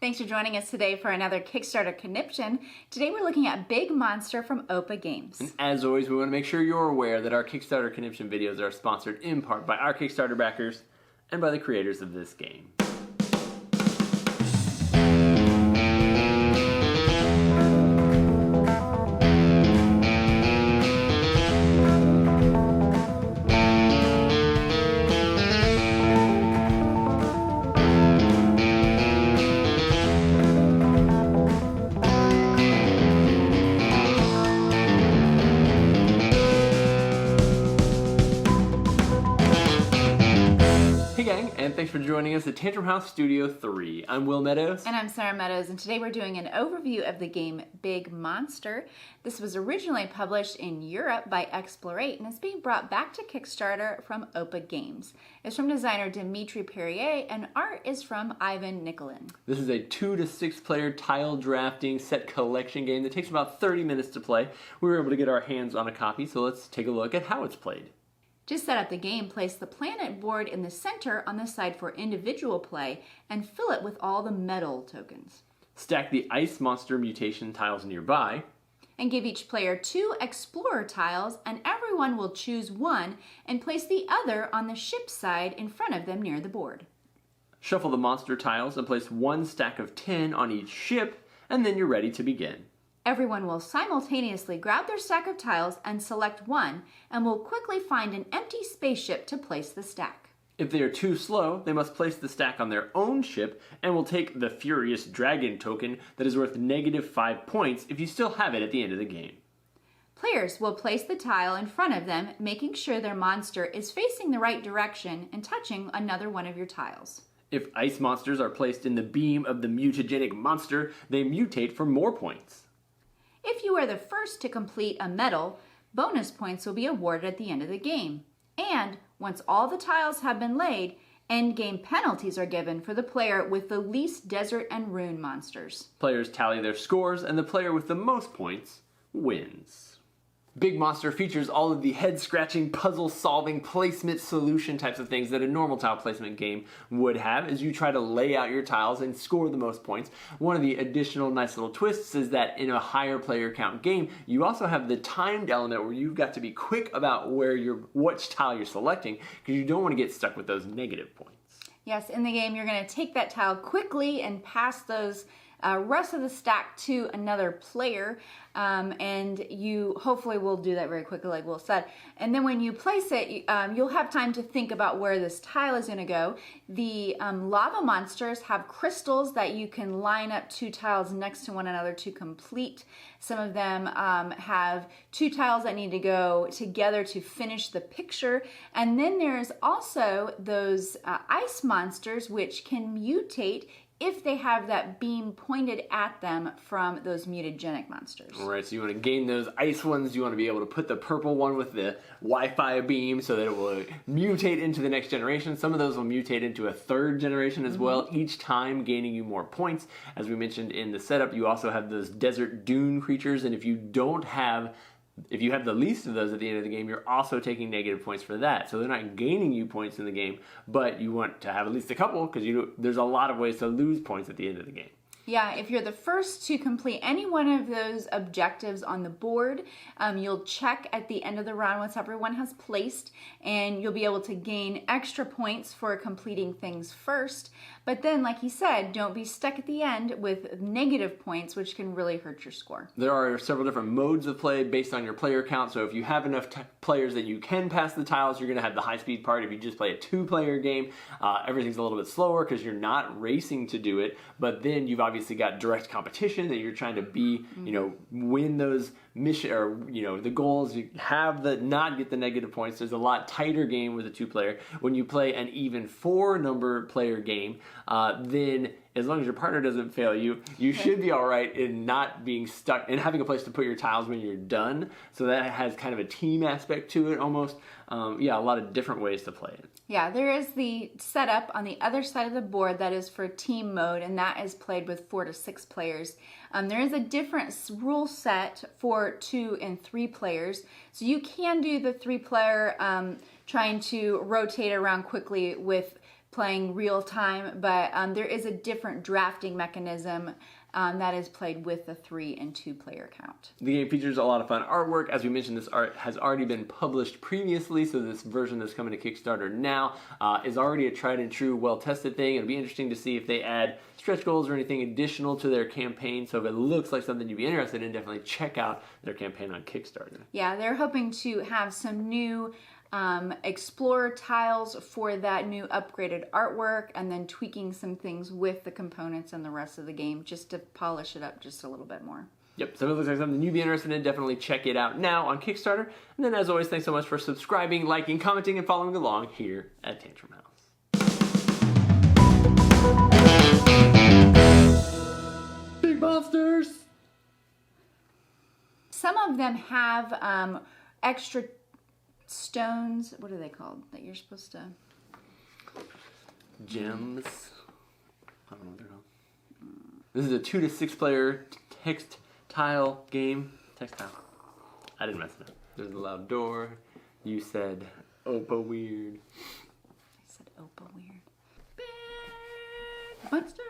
Thanks for joining us today for another Kickstarter conniption. Today we're looking at Big Monster from Opa Games. And as always, we want to make sure you're aware that our Kickstarter conniption videos are sponsored in part by our Kickstarter backers and by the creators of this game. Hey gang, and thanks for joining us at Tantrum House Studio 3. I'm Will Meadows. And I'm Sara Meadows, and today we're doing an overview of the game Big Monster. This was originally published in Europe by Explorate and is being brought back to Kickstarter from Opa Games. It's from designer Dimitri Perrier, and art is from Ivan Nikolin. This is a 2 to 6 player tile drafting set collection game that takes about 30 minutes to play. We were able to get our hands on a copy, so let's take a look at how it's played. To set up the game, place the planet board in the center on the side for individual play and fill it with all the metal tokens. Stack the ice monster mutation tiles nearby. And give each player 2 explorer tiles, and everyone will choose one and place the other on the ship side in front of them near the board. Shuffle the monster tiles and place 1 stack of 10 on each ship, and then you're ready to begin. Everyone will simultaneously grab their stack of tiles and select one, and will quickly find an empty spaceship to place the stack. If they are too slow, they must place the stack on their own ship and will take the Furious Dragon token that is worth -5 points if you still have it at the end of the game. Players will place the tile in front of them, making sure their monster is facing the right direction and touching another one of your tiles. If ice monsters are placed in the beam of the mutagenic monster, they mutate for more points. If you are the first to complete a medal, bonus points will be awarded at the end of the game. And once all the tiles have been laid, endgame penalties are given for the player with the least desert and rune monsters. Players tally their scores, and the player with the most points wins. Big Monster features all of the head-scratching, puzzle-solving, placement solution types of things that a normal tile placement game would have as you try to lay out your tiles and score the most points. One of the additional nice little twists is that in a higher player count game, you also have the timed element where you've got to be quick about which tile you're selecting because you don't want to get stuck with those negative points. Yes, in the game you're going to take that tile quickly and pass those rest of the stack to another player, and you hopefully will do that very quickly like Will said. And then when you place it, you'll have time to think about where this tile is going to go. The lava monsters have crystals that you can line up 2 tiles next to one another to complete. Some of them have 2 tiles that need to go together to finish the picture. And then there's also those ice monsters which can mutate if they have that beam pointed at them from those mutagenic monsters. All right, so you want to gain those ice ones. You want to be able to put the purple one with the Wi-Fi beam so that it will mutate into the next generation. Some of those will mutate into a 3rd generation as well, each time gaining you more points. As we mentioned in the setup, you also have those desert dune creatures, and if you have the least of those at the end of the game, you're also taking negative points for that. So they're not gaining you points in the game, but you want to have at least a couple because there's a lot of ways to lose points at the end of the game. Yeah, if you're the first to complete any one of those objectives on the board, you'll check at the end of the round once everyone has placed, and you'll be able to gain extra points for completing things first. But then, like he said, don't be stuck at the end with negative points, which can really hurt your score. There are several different modes of play based on your player count, so if you have enough players that you can pass the tiles, you're going to have the high-speed part. If you just play a 2-player game, everything's a little bit slower because you're not racing to do it, but then you've obviously got direct competition that you're trying to be, win those mission or the goals. You have not get the negative points. There's a lot tighter game with a 2-player. When you play an even 4-number player game, then as long as your partner doesn't fail you, you should be all right in not being stuck and having a place to put your tiles when you're done. So that has kind of a team aspect to it almost. A lot of different ways to play it. Yeah, there is the setup on the other side of the board that is for team mode, and that is played with 4 to 6 players. There is a different rule set for 2 and 3 players. So you can do the 3-player trying to rotate around quickly with playing real time, but there is a different drafting mechanism that is played with the 3 and 2 player count. The game features a lot of fun artwork. As we mentioned, this art has already been published previously, so this version that's coming to Kickstarter now is already a tried and true, well-tested thing. It'll be interesting to see if they add stretch goals or anything additional to their campaign. So if it looks like something you'd be interested in, definitely check out their campaign on Kickstarter. Yeah, they're hoping to have some new Explorer tiles for that new upgraded artwork, and then tweaking some things with the components and the rest of the game just to polish it up just a little bit more. Yep, so if it looks like something you'd be interested in, definitely check it out now on Kickstarter. And then as always, thanks so much for subscribing, liking, commenting, and following along here at Tantrum House. Big monsters! Some of them have extra stones. What are they called that you're supposed to? Gems. I don't know what they're called. This is a 2 to 6 player text tile game. Textile. I didn't mess it up. There's a loud door. You said Opa weird. I said Opa weird. Big monster.